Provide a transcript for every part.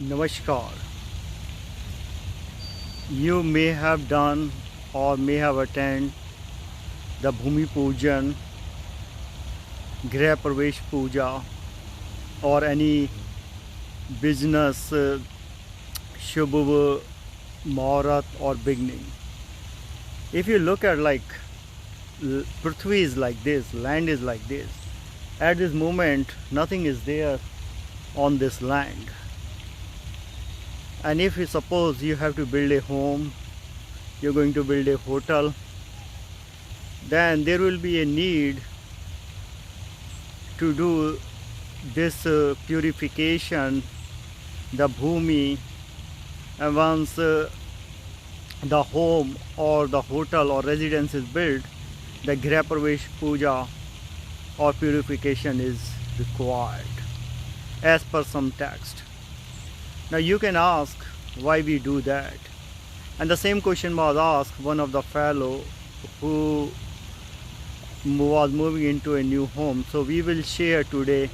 Namaskar. You may have done or may have attended the Bhumi Pujan, Grah Pravesh Puja, or any business Shubh Muhurat or beginning. If you look at Prithvi is like this, land is like this. At this moment, nothing is there on this land. And if you suppose you have to build a home, you're going to build a hotel, then there will be a need to do this purification, the bhumi, and once the home or the hotel or residence is built, the Grah Pravesh Puja or purification is required as per some text. Now you can ask why we do that. And the same question was asked one of the fellow who was moving into a new home. So we will share today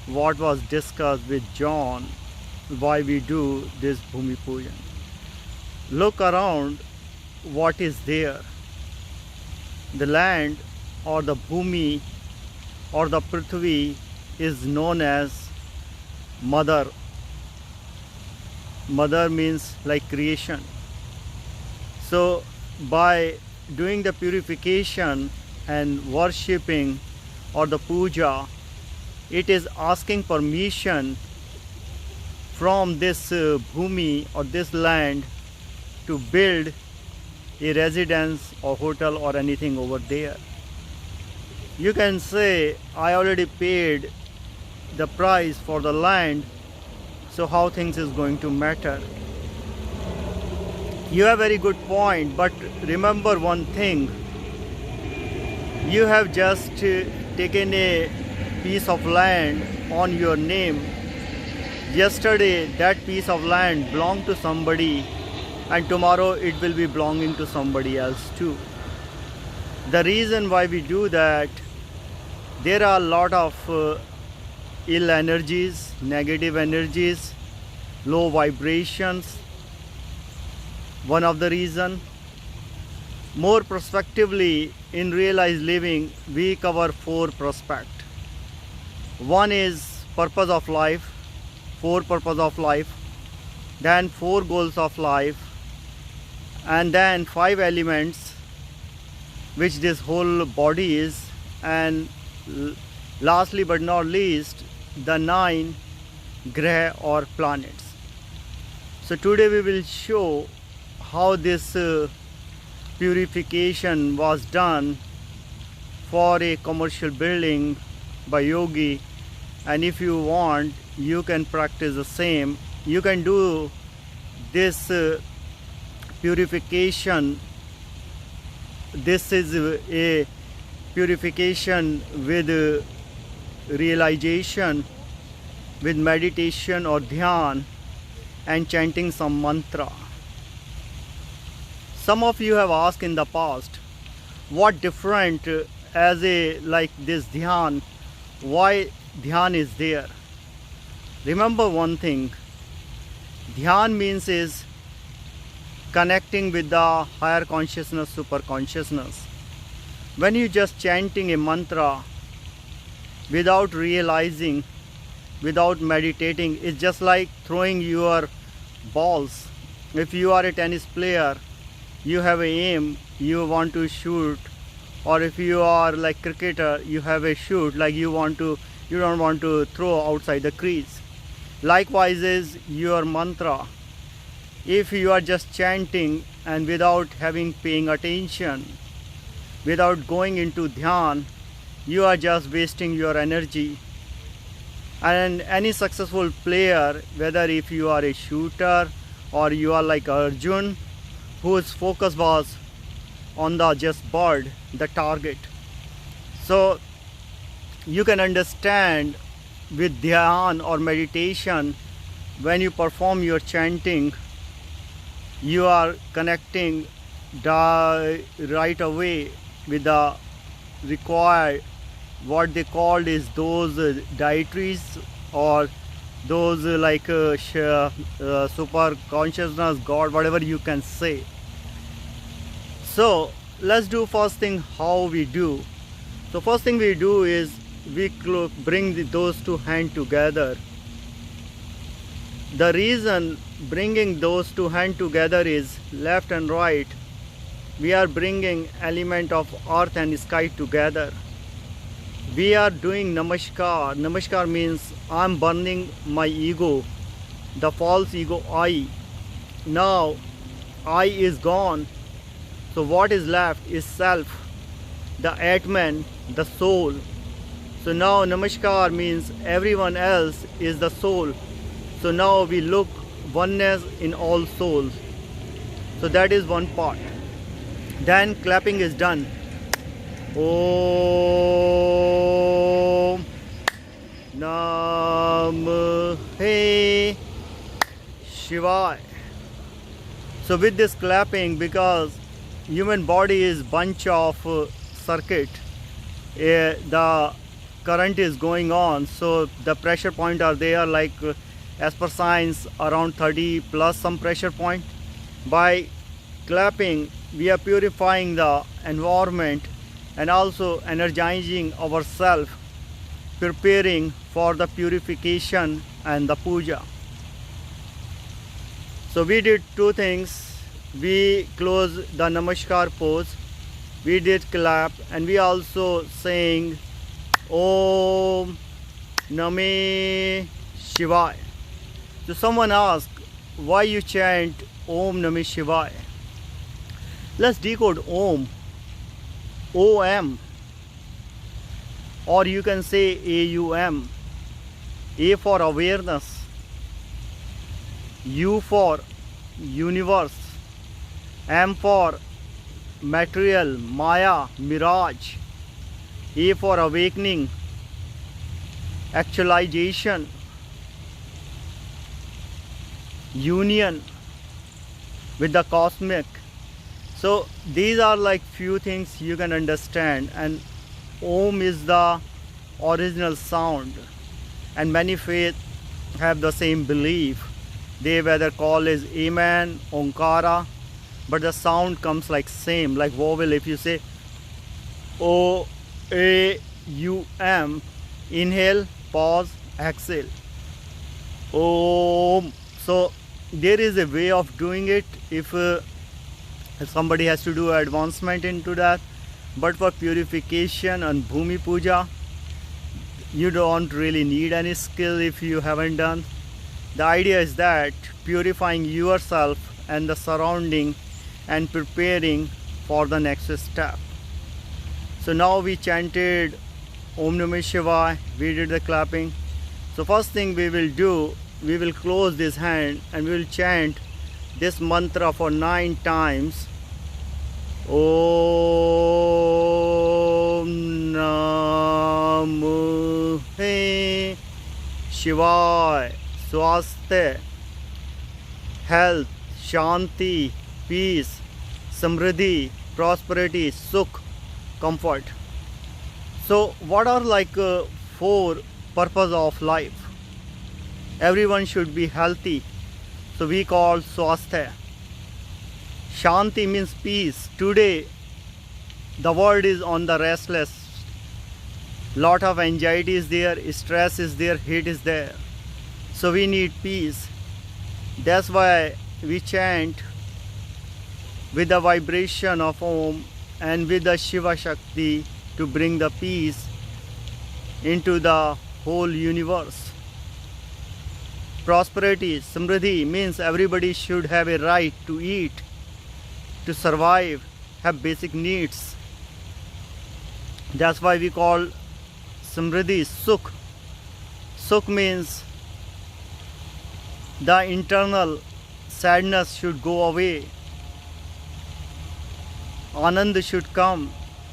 what was discussed with John, why we do this Bhumi Pujan. Look around what is there. The land or the Bhumi or the Prithvi is known as Mother. Mother means like creation. So by doing the purification and worshipping or the puja, it is asking permission from this bhumi or this land to build a residence or hotel or anything over there. You can say, I already paid the price for the land, so how things is going to matter. You have a very good point, but remember one thing. You have just taken a piece of land on your name. Yesterday that piece of land belonged to somebody, and tomorrow it will be belonging to somebody else too. The reason why we do that, there are a lot of ill energies, negative energies, low vibrations. One of the reason. More prospectively, in realized living, we cover 4 prospect. One is purpose of life, 4 purpose of life, then 4 goals of life, and then 5 elements which this whole body is, and lastly but not least, the 9 grah or planets. So today we will show how this purification was done for a commercial building by yogi, and if you want, you can practice the same. You can do this purification. This is a purification with realization, with meditation or dhyan, and chanting some mantra. Some of you have asked in the past, what different as a like this dhyan, why dhyan is there? Remember one thing, dhyan means is connecting with the higher consciousness, super consciousness. When you just chanting a mantra without realizing, without meditating, it's just like throwing your balls. If you are a tennis player, you have a aim, you want to shoot, or if you are like cricketer, you have a shoot, like you don't want to throw outside the crease. Likewise is your mantra. If you are just chanting and without paying attention, without going into dhyan, you are just wasting your energy. And any successful player, whether if you are a shooter or you are like Arjun, whose focus was on the just bird, the target. So you can understand with dhyan or meditation, when you perform your chanting, you are connecting right away with the required, what they called is those dietaries or those super consciousness, God, whatever you can say. So let's do first thing how we do. So first thing we do is we bring those two hands together. The reason bringing those two hands together is left and right. We are bringing element of earth and sky together. We are doing namaskar. Namaskar means I'm burning my ego, the false ego I. Now I is gone. So what is left is self, the Atman, the soul. So now namaskar means everyone else is the soul. So now we look oneness in all souls. So that is one part. Then clapping is done. Om Namah Shivaya. So with this clapping, because human body is bunch of circuit, the current is going on, so the pressure point are there, like as per science around 30 plus some pressure point. By clapping we are purifying the environment and also energizing ourselves, preparing for the purification and the puja. So we did two things. We close the namaskar pose, we did clap, and we also saying Om Namah Shivaya. So someone asked, why you chant Om Namah Shivaya? Let's decode Om. O-M, or you can say A-U-M. A for awareness, U for universe, M for material, Maya, mirage, A for awakening, actualization, union with the cosmic. So these are like few things you can understand, and Om is the original sound, and many faiths have the same belief. They whether call as Amen, Onkara, but the sound comes like same, like vowel. If you say O-A-U-M, inhale, pause, exhale, Om. So there is a way of doing it if somebody has to do advancement into that, but for purification and Bhumi Puja you don't really need any skill if you haven't done. The idea is that purifying yourself and the surrounding and preparing for the next step. So now we chanted Om Namah Shivaya, we did the clapping. So first thing we will do, we will close this hand and we will chant this mantra for 9 times. Om Namah Shivaya. Swasthya, health, shanti, peace, samriddhi, prosperity, sukh, comfort. So what are like 4 purpose of life? Everyone should be healthy, so we call swasthya. Shanti means peace. Today the world is on the restless, lot of anxiety is there, stress is there, hate is there, so we need peace. That's why we chant with the vibration of Om and with the Shiva Shakti to bring the peace into the whole universe. Prosperity, samriddhi means everybody should have a right to eat, to survive, have basic needs. That's why we call samriddhi sukh. Sukh means the internal sadness should go away. Anand should come,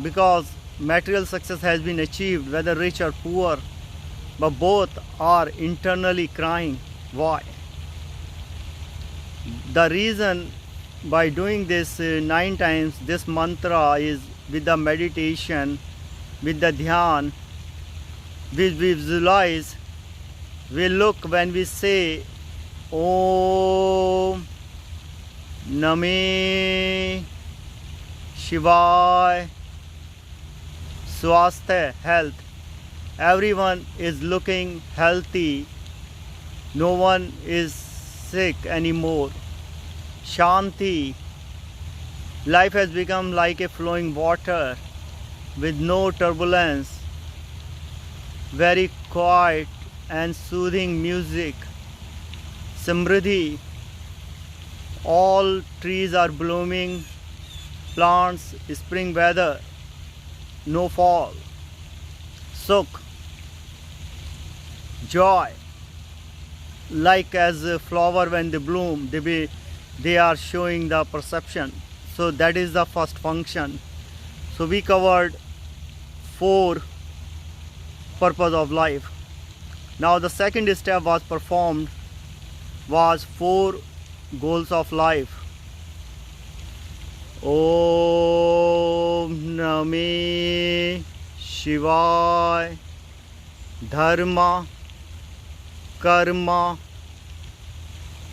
because material success has been achieved, whether rich or poor, but both are internally crying. Why? The reason by doing this 9 times, this mantra is with the meditation, with the dhyan, we visualize we look when we say Om Name Shivaya, Swasthya, health. Everyone is looking healthy. No one is sick anymore. Shanti. Life has become like a flowing water with no turbulence. Very quiet and soothing music. Samriddhi. All trees are blooming. Plants, spring weather. No fall. Sukh. Joy. Like as a flower when they bloom, they are showing the perception. So that is the first function. So we covered 4 purpose of life. Now the second step was performed, was 4 goals of life. Om Name Shivaya, Dharma, Karma,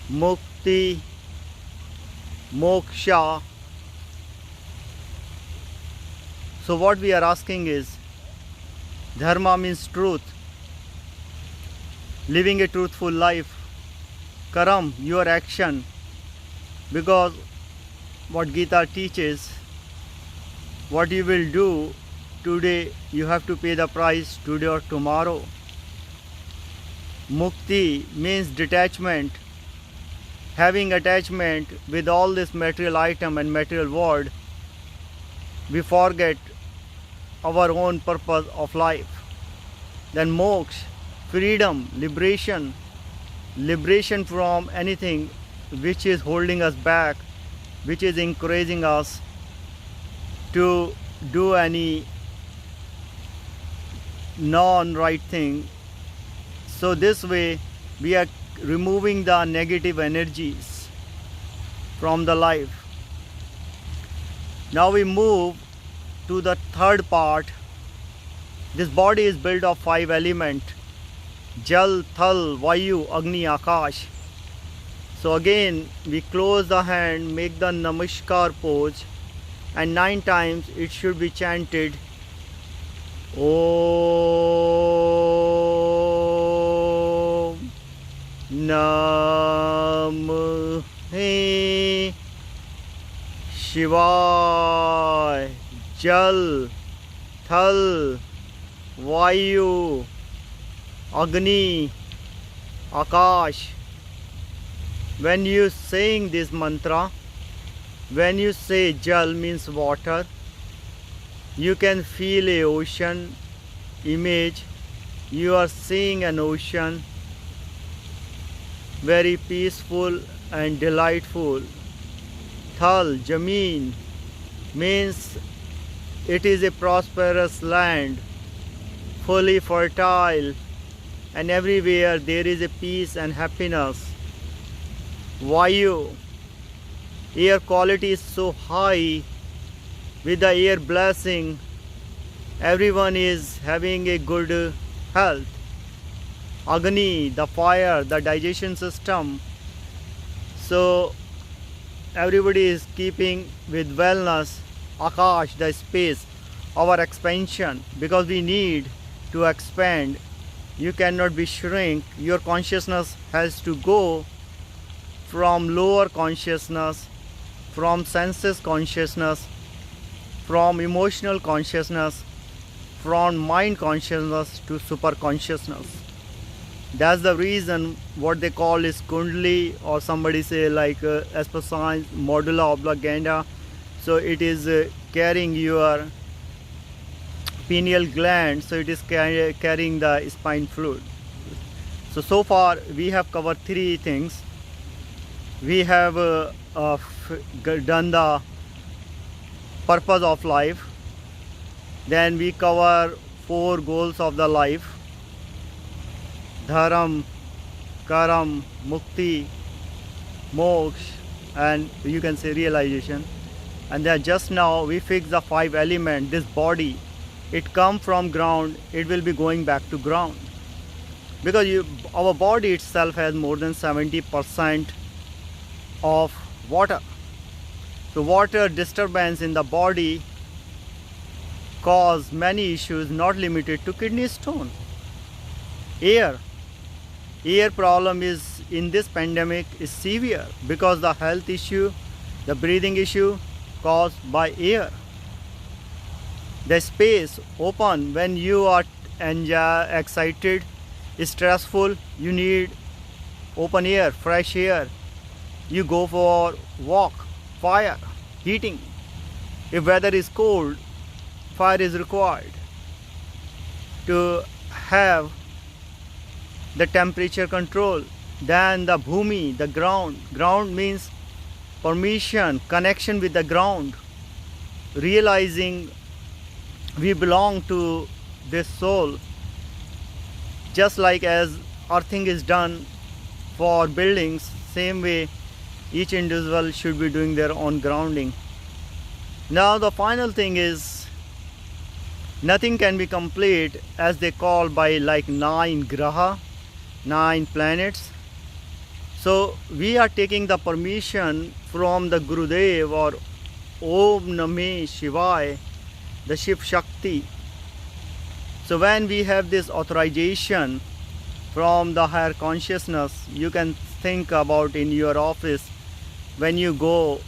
Mukti, Moksha. So what we are asking is, Dharma means truth, living a truthful life. Karam, your action, because what Gita teaches, what you will do today, you have to pay the price today or tomorrow. Mukti means detachment. Having attachment with all this material item and material world, we forget our own purpose of life. Then moksha, freedom, liberation from anything which is holding us back, which is encouraging us to do any non-right thing. So this way we are removing the negative energies from the life. Now we move to the third part. This body is built of 5 elements: Jal, Thal, Vayu, Agni, Akash. So again we close the hand, make the Namaskar pose, and 9 times it should be chanted Om Namaha Shivaya, Jal, Thal, Vayu, Agni, Akash. When you saying this mantra, when you say Jal means water, you can feel a ocean image. You are seeing an ocean, very peaceful and delightful. Thal, Jameen, means it is a prosperous land, fully fertile, and everywhere there is a peace and happiness. Vayu, air quality is so high. With the air blessing, everyone is having a good health. Agni, the fire, the digestion system. So everybody is keeping with wellness. Akash, the space, our expansion, because we need to expand. You cannot be shrink. Your consciousness has to go from lower consciousness, from senses consciousness, from emotional consciousness, from mind consciousness to super consciousness. That's the reason what they call is Kundali, or somebody say like as per science, medulla oblongata. So it is carrying your pineal gland, so it is carrying the spine fluid. So far we have covered 3 things. We have done the purpose of life, then we cover 4 goals of the life: Dharam, Karam, Mukti, Moksha, and you can say realization. And then just now we fix the 5 elements. This body, it come from ground, it will be going back to ground. because our body itself has more than 70% of water. So water disturbance in the body cause many issues, not limited to kidney stone. Air problem is in this pandemic is severe because the health issue, the breathing issue caused by air. The space open when you are excited, stressful, you need open air, fresh air. You go for walk, fire, heating. If weather is cold, fire is required to have the temperature control. Then the bhumi, the ground. Ground means permission, connection with the ground, realizing we belong to this soul. Just like as earthing is done for buildings, same way each individual should be doing their own grounding. Now the final thing is, nothing can be complete as they call by like 9 graha, 9 planets. So we are taking the permission from the Gurudev or Om Namah Shivaya, the Shiv Shakti. So when we have this authorization from the higher consciousness, you can think about in your office, when you go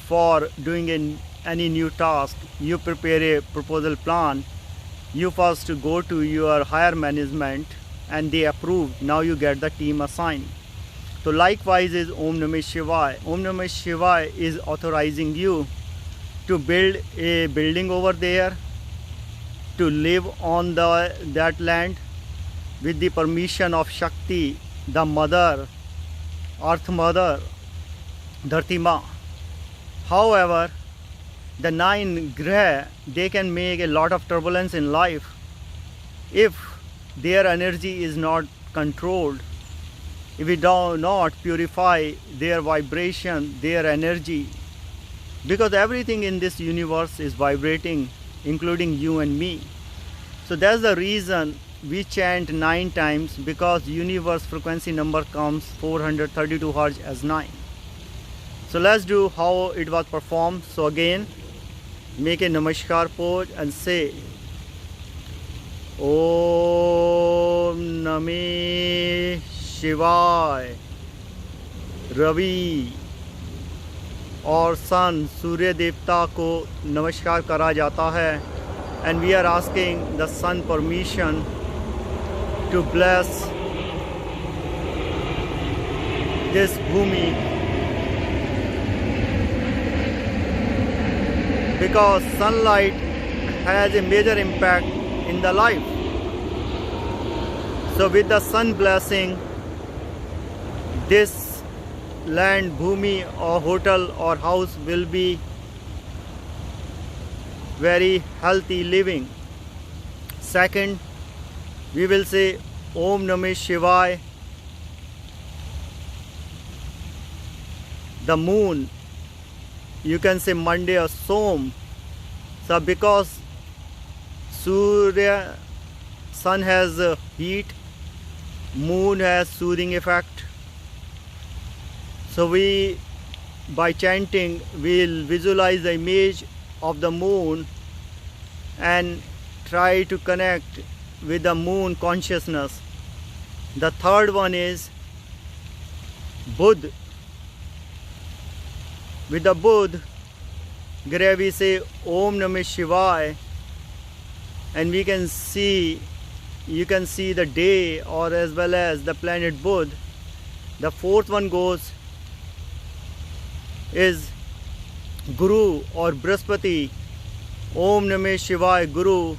for doing any new task, you prepare a proposal plan, you first go to your higher management and they approve. Now you get the team assigned. So likewise is Om Namah Shivaya. Om Namah Shivaya is authorizing you to build a building over there, to live on that land with the permission of Shakti, the mother, earth mother, Dharti Ma. However, the 9 graha, they can make a lot of turbulence in life if their energy is not controlled, if we do not purify their vibration, their energy, because everything in this universe is vibrating, including you and me. So that's the reason we chant 9 times, because universe frequency number comes 432 Hz as 9. So let's do how it was performed. So again, make a namaskar pose and say Om Namah Shivaya. Ravi और सन सूर्य देवता को नमस्कार करा जाता है, and we are asking the sun permission to bless this bhumi, because sunlight has a major impact in the life. So with the sun blessing, this land, bhumi or hotel or house will be very healthy living. Second, we will say Om Namah Shivaya. The moon, you can say Monday or Som. So because Surya, sun has heat, moon has soothing effect. So we, by chanting, will visualize the image of the moon and try to connect with the moon consciousness. The third one is Budh. With the Budh, we say Om Namah Shivaya, and we can see, you can see the day or as well as the planet Budh. The fourth one goes is Guru or Brihaspati. Om Namah Shivaya Guru.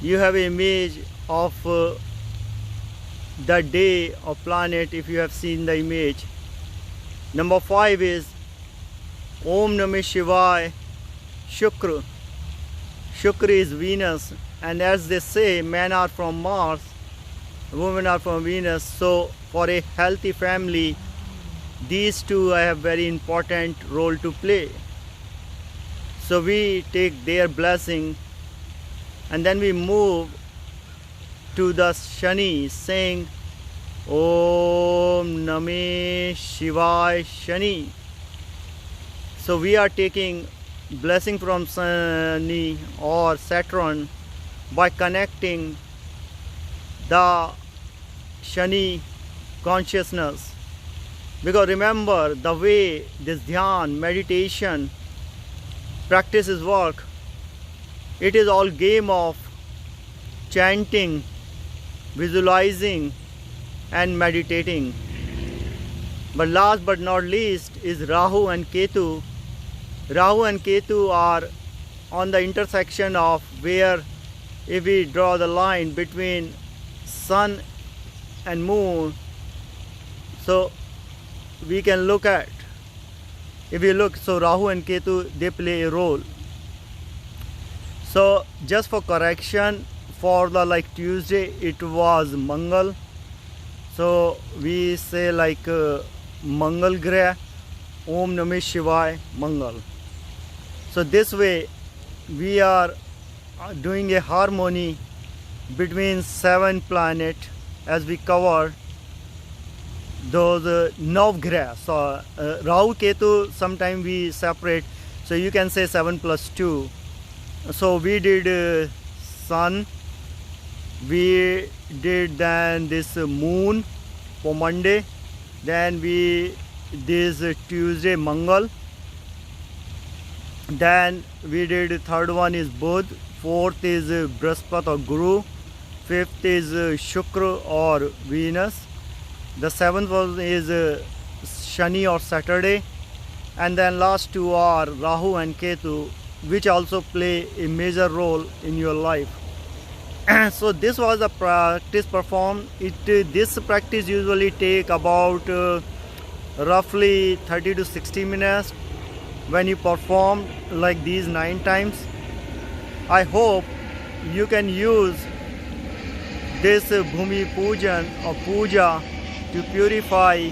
You have an image of the day of planet if you have seen the image. Number 5 is Om Namah Shivaya Shukra. Shukra is Venus, and as they say, men are from Mars, women are from Venus. So for a healthy family, these two have very important role to play. So we take their blessing and then we move to the Shani, saying Om Namah Shivaya Shani. So we are taking blessing from Shani or Saturn by connecting the Shani consciousness. Because remember, the way this dhyan, meditation, practices work, it is all game of chanting, visualizing and meditating. But last but not least is Rahu and Ketu. Rahu and Ketu are on the intersection of where, if we draw the line between sun and moon, so we can look at, if we look, so Rahu and Ketu, they play a role. So just for correction, for the like Tuesday it was Mangal, so we say like Mangal Grah, Om Namah Shivaya Mangal. So this way we are doing a harmony between 7 planets as we cover those Navgrah. So Rahu Ketu sometimes we separate, so you can say 7 plus 2. So we did sun, we did then this moon for Monday, then we this Tuesday Mangal, then we did third one is Budh, fourth is Brihaspati or Guru, fifth is Shukra or Venus, the seventh one is Shani or Saturday, and then last 2 are Rahu and Ketu, which also play a major role in your life. So this was the practice performed. This practice usually take about roughly 30 to 60 minutes when you perform like these 9 times. I hope you can use this Bhumi Pujan or Puja to purify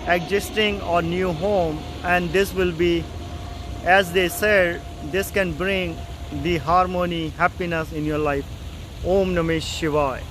existing or new home, and this will be, as they said, this can bring the harmony, happiness in your life. Om Namah Shivaya.